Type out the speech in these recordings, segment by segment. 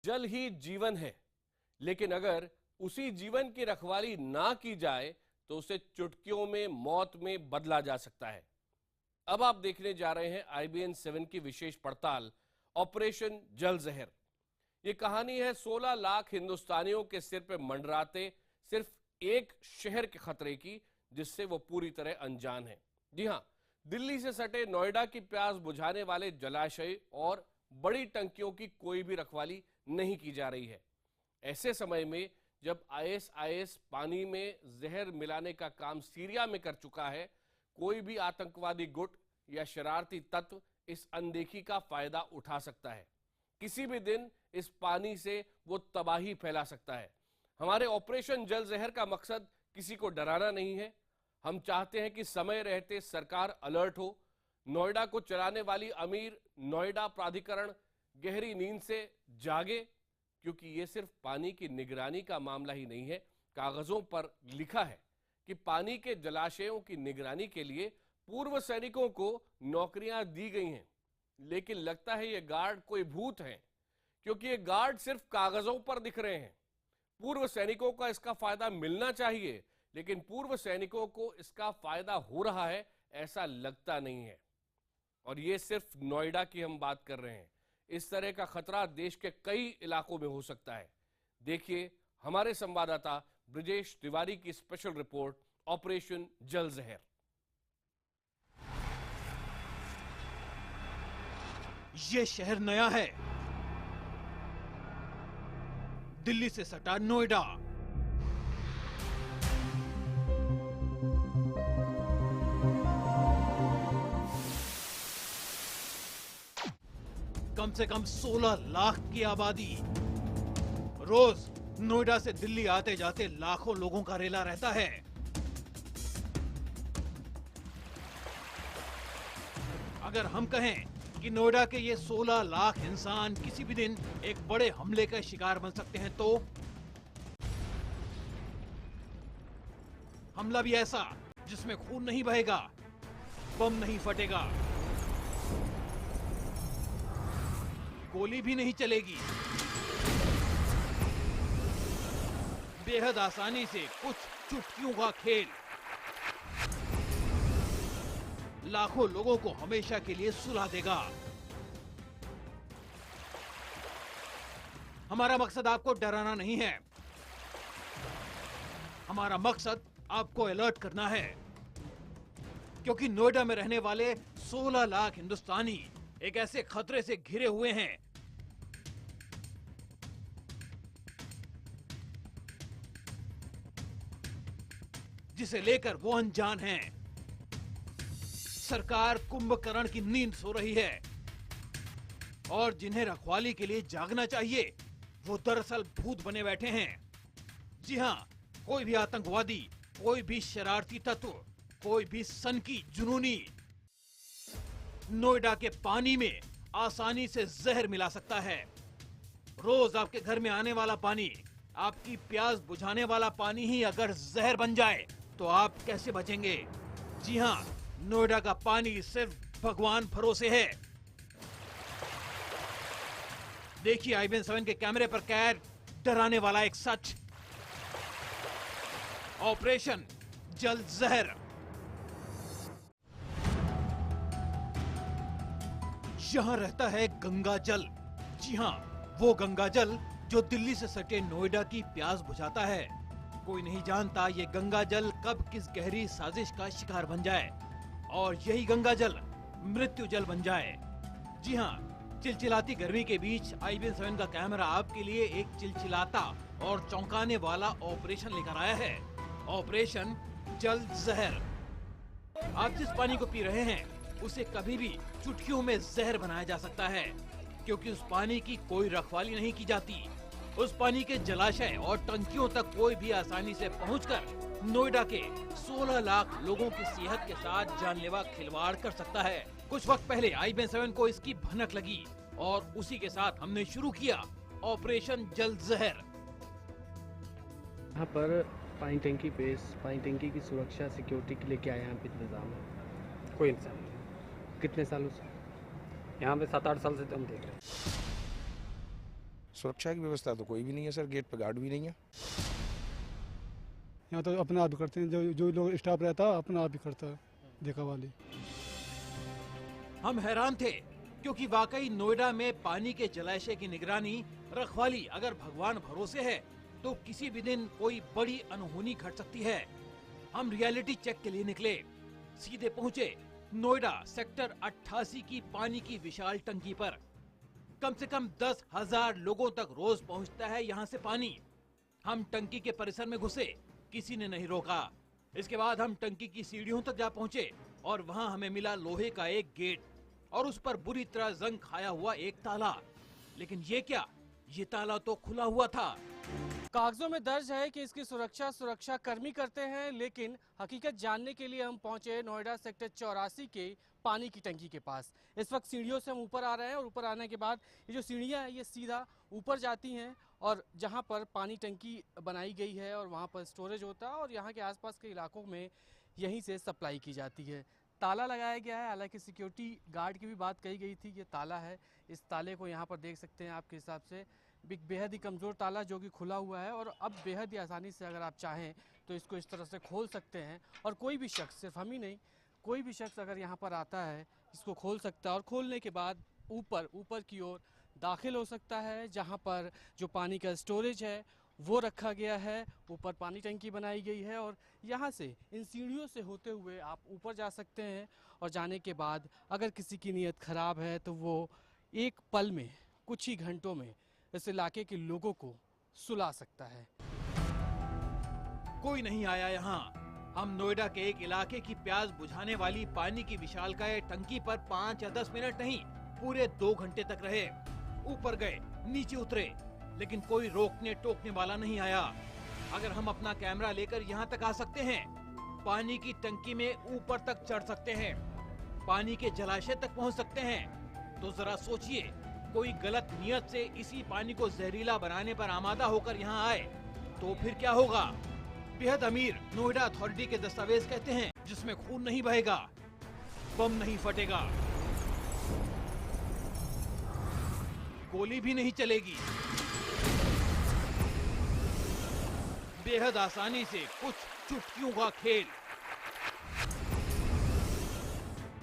जल ही जीवन है, लेकिन अगर उसी जीवन की रखवाली ना की जाए तो उसे चुटकियों में मौत में बदला जा सकता है। अब आप देखने जा रहे हैं IBN 7 की विशेष पड़ताल ऑपरेशन जल जहर। ये कहानी है 16 लाख हिंदुस्तानियों के सिर पे मंडराते सिर्फ एक शहर के खतरे की, जिससे वो पूरी तरह अनजान है। जी हां, दिल्ली से सटे नोएडा की प्यास बुझाने वाले जलाशय और बड़ी टंकियों की कोई भी रखवाली नहीं की जा रही है। ऐसे समय में जब ISIS पानी में जहर मिलाने का काम सीरिया में कर चुका है, कोई भी आतंकवादी गुट या शरारती तत्व इस अनदेखी का फायदा उठा सकता है। किसी भी दिन इस पानी से वो तबाही फैला सकता है। हमारे ऑपरेशन जल जहर का मकसद किसी को डराना नहीं है। हम चाहते हैं कि समय रहते सरकार अलर्ट हो, नोएडा को चलाने वाली अमीर नोएडा प्राधिकरण गहरी नींद से जागे, क्योंकि ये सिर्फ पानी की निगरानी का मामला ही नहीं है। कागजों पर लिखा है कि पानी के जलाशयों की निगरानी के लिए पूर्व सैनिकों को नौकरियां दी गई हैं, लेकिन लगता है ये गार्ड कोई भूत हैं, क्योंकि ये गार्ड सिर्फ कागजों पर दिख रहे हैं। पूर्व सैनिकों का इसका फायदा मिलना चाहिए, लेकिन पूर्व सैनिकों को इसका फायदा हो रहा है ऐसा लगता नहीं है। और ये सिर्फ नोएडा की हम बात कर रहे हैं। इस तरह का खतरा देश के कई इलाकों में हो सकता है। देखिए हमारे संवाददाता ब्रिजेश तिवारी की स्पेशल रिपोर्ट ऑपरेशन जल जहर। ये शहर नया है, दिल्ली से सटा नोएडा। कम से कम 16 लाख की आबादी। रोज नोएडा से दिल्ली आते जाते लाखों लोगों का रेला रहता है। अगर हम कहें कि नोएडा के ये 16 लाख इंसान किसी भी दिन एक बड़े हमले का शिकार बन सकते हैं, तो हमला भी ऐसा जिसमें खून नहीं बहेगा, बम नहीं फटेगा, गोली भी नहीं चलेगी। बेहद आसानी से कुछ चुटकियों का खेल लाखों लोगों को हमेशा के लिए सुला देगा। हमारा मकसद आपको डराना नहीं है, हमारा मकसद आपको अलर्ट करना है, क्योंकि नोएडा में रहने वाले 16 लाख हिंदुस्तानी एक ऐसे खतरे से घिरे हुए हैं जिसे लेकर वो अनजान हैं। सरकार कुंभकर्ण की नींद सो रही है और जिन्हें रखवाली के लिए जागना चाहिए वो दरअसल भूत बने बैठे हैं। जी हां, कोई भी आतंकवादी, कोई भी शरारती तत्व, कोई भी सनकी जुनूनी नोएडा के पानी में आसानी से जहर मिला सकता है। रोज आपके घर में आने वाला पानी, आपकी प्यास बुझाने वाला पानी ही अगर जहर बन जाए तो आप कैसे बचेंगे? जी हां, नोएडा का पानी सिर्फ भगवान भरोसे है। देखिए IBN 7 के कैमरे पर कैद डराने वाला एक सच। ऑपरेशन जल जहर। यहां रहता है गंगा जल। जी हां, वो गंगा जल जो दिल्ली से सटे नोएडा की प्यास बुझाता है। कोई नहीं जानता ये गंगा जल कब किस गहरी साजिश का शिकार बन जाए और यही गंगा जल मृत्यु जल बन जाए। जी हां, चिलचिलाती गर्मी के बीच IBN 7 का कैमरा आपके लिए एक चिलचिलाता और चौंकाने वाला ऑपरेशन लेकर आया है। ऑपरेशन जल जहर। आप जिस पानी को पी रहे हैं उसे कभी भी चुटकियों में जहर बनाया जा सकता है, क्योंकि उस पानी की कोई रखवाली नहीं की जाती। उस पानी के जलाशय और टंकियों तक कोई भी आसानी से पहुंचकर नोएडा के 16 लाख लोगों की सेहत के साथ जानलेवा खिलवाड़ कर सकता है। कुछ वक्त पहले IBN 7 को इसकी भनक लगी और उसी के साथ हमने शुरू किया ऑपरेशन जल जहर। यहाँ पर पानी टंकी पे पानी टंकी की सुरक्षा सिक्योरिटी के लिए क्या यहाँ पे इंतजाम है? कोई इंतजाम नहीं। कितने सालों से? यहाँ पे 7-8 साल से तो हम देख रहे हैं। सुरक्षा की व्यवस्था तो कोई भी नहीं है सर, गेट पे गार्ड भी नहीं है। यहाँ तो अपना आप ही करते हैं, जो लोग स्टाफ रहता है अपना आप ही करता है, देखा वाली। हम हैरान थे क्योंकि वाकई नोएडा में पानी के जलाशय की निगरानी रखवाली अगर भगवान भरोसे है तो किसी भी दिन कोई बड़ी अनहोनी घट सकती है। हम रियलिटी चेक के लिए निकले, सीधे पहुंचे नोएडा सेक्टर 88 की पानी की विशाल टंकी पर। कम से कम 10,000 लोगों तक रोज पहुंचता है यहाँ से पानी। हम टंकी के परिसर में घुसे, किसी ने नहीं रोका। इसके बाद हम टंकी की सीढ़ियों तक जा पहुंचे और वहाँ हमें मिला लोहे का एक गेट और उस पर बुरी तरह जंग खाया हुआ एक ताला। लेकिन ये क्या, ये ताला तो खुला हुआ था। कागजों में दर्ज है कि इसकी सुरक्षा कर्मी करते हैं, लेकिन हकीकत जानने के लिए हम पहुंचे नोएडा सेक्टर 84 के पानी की टंकी के पास। इस वक्त सीढ़ियों से हम ऊपर आ रहे हैं और ऊपर आने के बाद ये जो सीढ़ियां हैं ये सीधा ऊपर जाती हैं और जहां पर पानी टंकी बनाई गई है और वहां पर स्टोरेज होता है और यहाँ के आसपास के इलाकों में यहीं से सप्लाई की जाती है। ताला लगाया गया है, हालांकि सिक्योरिटी गार्ड की भी बात कही गई थी। ये ताला है, इस ताले को यहाँ पर देख सकते हैं आपके हिसाब से बेहद ही कमज़ोर ताला जो कि खुला हुआ है और अब बेहद ही आसानी से अगर आप चाहें तो इसको इस तरह से खोल सकते हैं और कोई भी शख्स, सिर्फ हम ही नहीं, कोई भी शख्स अगर यहाँ पर आता है इसको खोल सकता है और खोलने के बाद ऊपर की ओर दाखिल हो सकता है जहाँ पर जो पानी का स्टोरेज है वो रखा गया है। ऊपर पानी टंकी बनाई गई है और यहाँ से इन सीढ़ियों से होते हुए आप ऊपर जा सकते हैं और जाने के बाद अगर किसी की नीयत ख़राब है तो वो एक पल में, कुछ ही घंटों में इस इलाके के लोगों को सुला सकता है। कोई नहीं आया यहाँ। हम नोएडा के एक इलाके की प्यास बुझाने वाली पानी की विशालकाय टंकी पर 5 या 10 मिनट नहीं, पूरे 2 घंटे तक रहे। ऊपर गए, नीचे उतरे, लेकिन कोई रोकने टोकने वाला नहीं आया। अगर हम अपना कैमरा लेकर यहाँ तक आ सकते हैं, पानी की टंकी में ऊपर तक चढ़ सकते हैं, पानी के जलाशय तक पहुँच सकते हैं, तो जरा सोचिए कोई गलत नियत से इसी पानी को जहरीला बनाने पर आमादा होकर यहाँ आए तो फिर क्या होगा। बेहद अमीर नोएडा अथॉरिटी के दस्तावेज कहते हैं जिसमें खून नहीं बहेगा, बम नहीं फटेगा, गोली भी नहीं चलेगी। बेहद आसानी से कुछ चुटकियों का खेल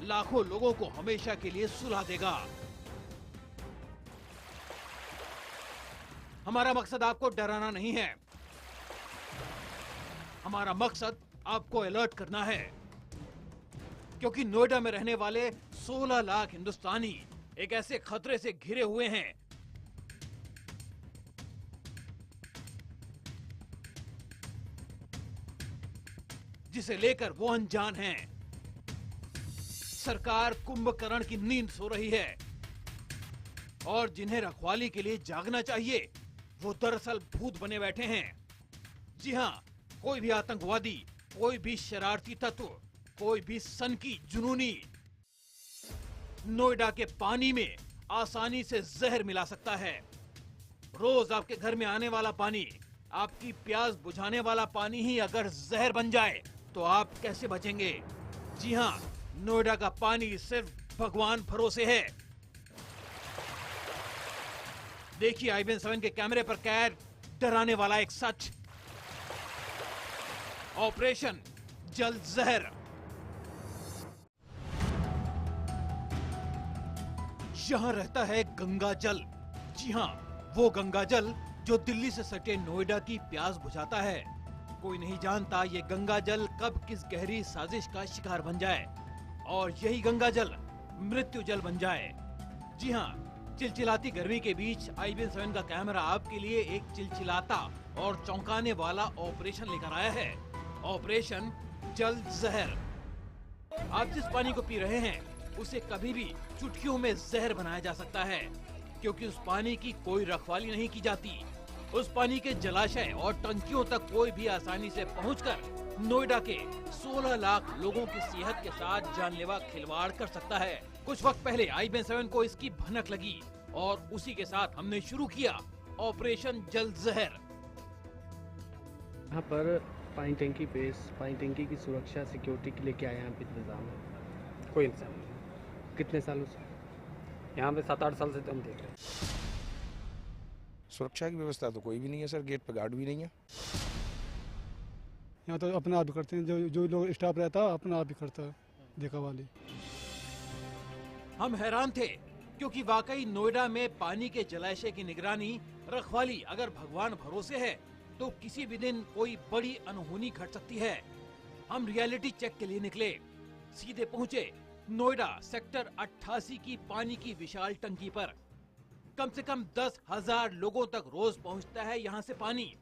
लाखों लोगों को हमेशा के लिए सुला देगा। हमारा मकसद आपको डराना नहीं है, हमारा मकसद आपको अलर्ट करना है, क्योंकि नोएडा में रहने वाले 16 लाख हिंदुस्तानी एक ऐसे खतरे से घिरे हुए हैं जिसे लेकर वो अनजान हैं। सरकार कुंभकर्ण की नींद सो रही है और जिन्हें रखवाली के लिए जागना चाहिए वो दरअसल भूत बने बैठे हैं। जी हाँ, कोई भी आतंकवादी, कोई भी शरारती तत्व, कोई भी सनकी जुनूनी नोएडा के पानी में आसानी से जहर मिला सकता है। रोज आपके घर में आने वाला पानी, आपकी प्यास बुझाने वाला पानी ही अगर जहर बन जाए तो आप कैसे बचेंगे। जी हाँ, नोएडा का पानी सिर्फ भगवान भरोसे है। देखिए IBN 7 के कैमरे पर कैद डराने वाला एक सच। ऑपरेशन जल जहर। यहाँ रहता है गंगा जल। जी हाँ, वो गंगा जल जो दिल्ली से सटे नोएडा की प्यास बुझाता है। कोई नहीं जानता ये गंगा जल कब किस गहरी साजिश का शिकार बन जाए और यही गंगा जल मृत्यु जल बन जाए। जी हाँ, चिलचिलाती गर्मी के बीच IBN 7 का कैमरा आपके लिए एक चिलचिलाता और चौंकाने वाला ऑपरेशन लेकर आया है। ऑपरेशन जल जहर। आप जिस पानी को पी रहे हैं उसे कभी भी चुटकियों में जहर बनाया जा सकता है, क्योंकि उस पानी की कोई रखवाली नहीं की जाती। उस पानी के जलाशय और टंकियों तक कोई भी आसानी से पहुंचकर नोएडा के 16 लाख लोगों की सेहत के साथ जानलेवा खिलवाड़ कर सकता है। कुछ वक्त पहले IBN 7 को इसकी भनक लगी और उसी के साथ हमने शुरू किया ऑपरेशन जल जहर। यहाँ पर पानी टंकी पे पानी टंकी की सुरक्षा सिक्योरिटी के लिए क्या यहाँ पे इंतजाम है? कोई इंतजाम नहीं। कितने सालों से? यहाँ पे 7-8 साल से तो हम देख रहे हैं। सुरक्षा की व्यवस्था तो कोई भी नहीं है सर, गेट पे गार्ड भी नहीं है। यहाँ तो अपना आप ही करते हैं, जो लोग स्टाफ रहता है अपना आप ही करता है देखा वाली। हम हैरान थे क्योंकि वाकई नोएडा में पानी के जलाशय की निगरानी रखवाली अगर भगवान भरोसे है तो किसी भी दिन कोई बड़ी अनहोनी घट सकती है। हम रियलिटी चेक के लिए निकले, सीधे पहुंचे नोएडा सेक्टर 88 की पानी की विशाल टंकी पर। कम से कम 10,000 लोगों तक रोज पहुंचता है यहाँ से पानी।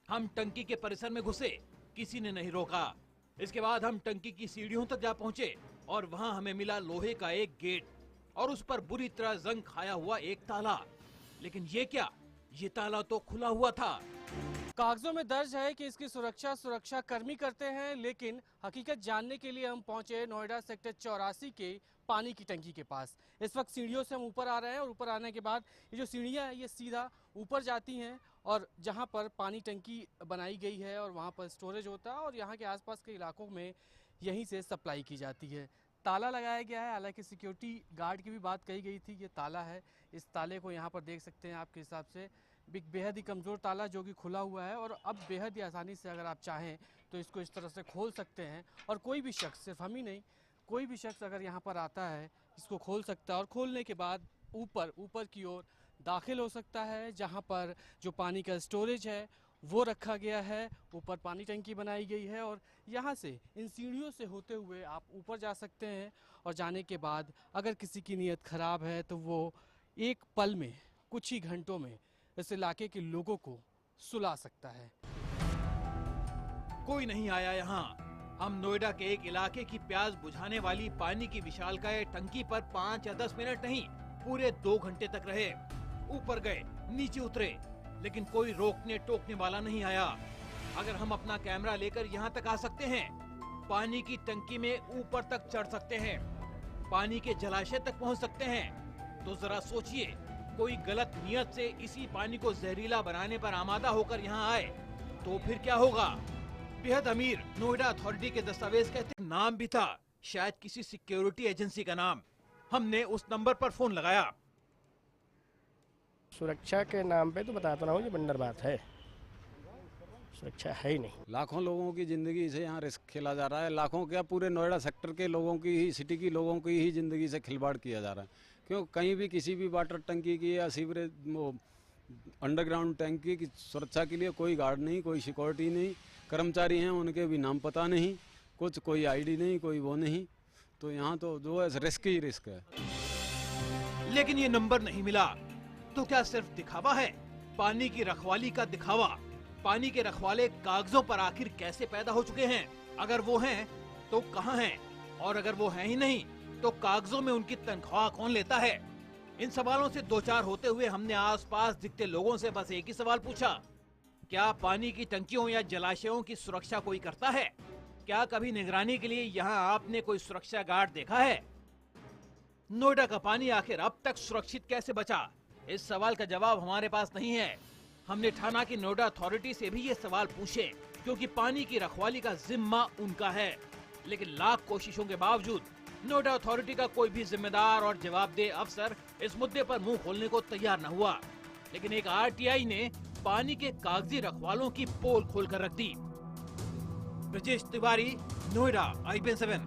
हम टंकी के परिसर में घुसे, किसी ने नहीं रोका। इसके बाद हम टंकी की सीढ़ियों तक जा पहुंचे और वहां हमें मिला लोहे का एक गेट और उस पर बुरी तरह जंग खाया हुआ एक ताला। लेकिन ये क्या, ये ताला तो खुला हुआ था। कागजों में दर्ज है कि इसकी सुरक्षा कर्मी करते हैं, लेकिन हकीकत जानने के लिए हम पहुंचे नोएडा सेक्टर 84 के पानी की टंकी के पास। इस वक्त सीढ़ियों से हम ऊपर आ रहे हैं और ऊपर आने के बाद ये जो सीढ़ियां हैं ये सीधा ऊपर जाती हैं और जहां पर पानी टंकी बनाई गई है और वहां पर स्टोरेज होता है और यहाँ के आसपास के इलाकों में यहीं से सप्लाई की जाती है। ताला लगाया गया है, हालांकि सिक्योरिटी गार्ड की भी बात कही गई थी। ये ताला है, इस ताले को यहाँ पर देख सकते हैं आपके हिसाब से बेहद ही कमज़ोर ताला जो कि खुला हुआ है और अब बेहद ही आसानी से अगर आप चाहें तो इसको इस तरह से खोल सकते हैं और कोई भी शख्स, सिर्फ हम ही नहीं, कोई भी शख्स अगर यहाँ पर आता है इसको खोल सकता है और खोलने के बाद ऊपर की ओर दाखिल हो सकता है जहाँ पर जो पानी का स्टोरेज है वो रखा गया है। ऊपर पानी टंकी बनाई गई है और यहाँ से इन सीढ़ियों से होते हुए आप ऊपर जा सकते हैं और जाने के बाद अगर किसी की नीयत ख़राब है तो वो एक पल में, कुछ ही घंटों में इस इलाके के लोगों को सुला सकता है। कोई नहीं आया यहाँ। हम नोएडा के एक इलाके की प्यास बुझाने वाली पानी की विशालकाय टंकी पर 5 या 10 मिनट नहीं, पूरे 2 घंटे तक रहे। ऊपर गए, नीचे उतरे, लेकिन कोई रोकने टोकने वाला नहीं आया। अगर हम अपना कैमरा लेकर यहाँ तक आ सकते हैं, पानी की टंकी में ऊपर तक चढ़ सकते हैं, पानी के जलाशय तक पहुँच सकते हैं, तो जरा सोचिए कोई गलत नियत से इसी पानी को जहरीला बनाने पर आमादा होकर यहाँ आए तो फिर क्या होगा। बेहद अमीर नोएडा अथॉरिटी के दस्तावेज कहते नाम भी था, शायद किसी सिक्योरिटी एजेंसी का नाम। हमने उस नंबर पर फोन लगाया। सुरक्षा के नाम पे तो बताता रहा हूँ, ये बंदर बात है, सुरक्षा है ही नहीं। लाखों लोगों की ज़िंदगी से यहाँ रिस्क खेला जा रहा है। लाखों क्या, पूरे नोएडा सेक्टर के लोगों की ही, सिटी की लोगों की ही ज़िंदगी से खिलवाड़ किया जा रहा है। क्यों, कहीं भी किसी भी वाटर टंकी की या सीवरेज वो अंडरग्राउंड टंकी की सुरक्षा के लिए कोई गार्ड नहीं, कोई सिक्योरिटी नहीं, कर्मचारी हैं उनके भी नाम पता नहीं, कुछ कोई आईडी नहीं, कोई वो नहीं। तो यहाँ तो जो है रिस्क ही रिस्क है। लेकिन ये नंबर नहीं मिला तो क्या सिर्फ दिखावा है? पानी की रखवाली का दिखावा। पानी के रखवाले कागजों पर आखिर कैसे पैदा हो चुके हैं? अगर वो हैं तो कहाँ हैं? और अगर वो हैं ही नहीं तो कागजों में उनकी तनख्वाह कौन लेता है? इन सवालों से दो चार होते हुए हमने आसपास दिखते लोगों से बस एक ही सवाल पूछा, क्या पानी की टंकियों या जलाशयों की सुरक्षा कोई करता है? क्या कभी निगरानी के लिए यहाँ आपने कोई सुरक्षा गार्ड देखा है? नोएडा का पानी आखिर अब तक सुरक्षित कैसे बचा? इस सवाल का जवाब हमारे पास नहीं है। हमने ठाना की नोएडा अथॉरिटी से भी ये सवाल पूछे, क्योंकि पानी की रखवाली का जिम्मा उनका है। लेकिन लाख कोशिशों के बावजूद नोएडा अथॉरिटी का कोई भी जिम्मेदार और जवाबदेह अफसर इस मुद्दे पर मुंह खोलने को तैयार न हुआ। लेकिन एक आरटीआई ने पानी के कागजी रखवालों की पोल खोलकर रख दी। ब्रजेश तिवारी, नोएडा, IBN 7।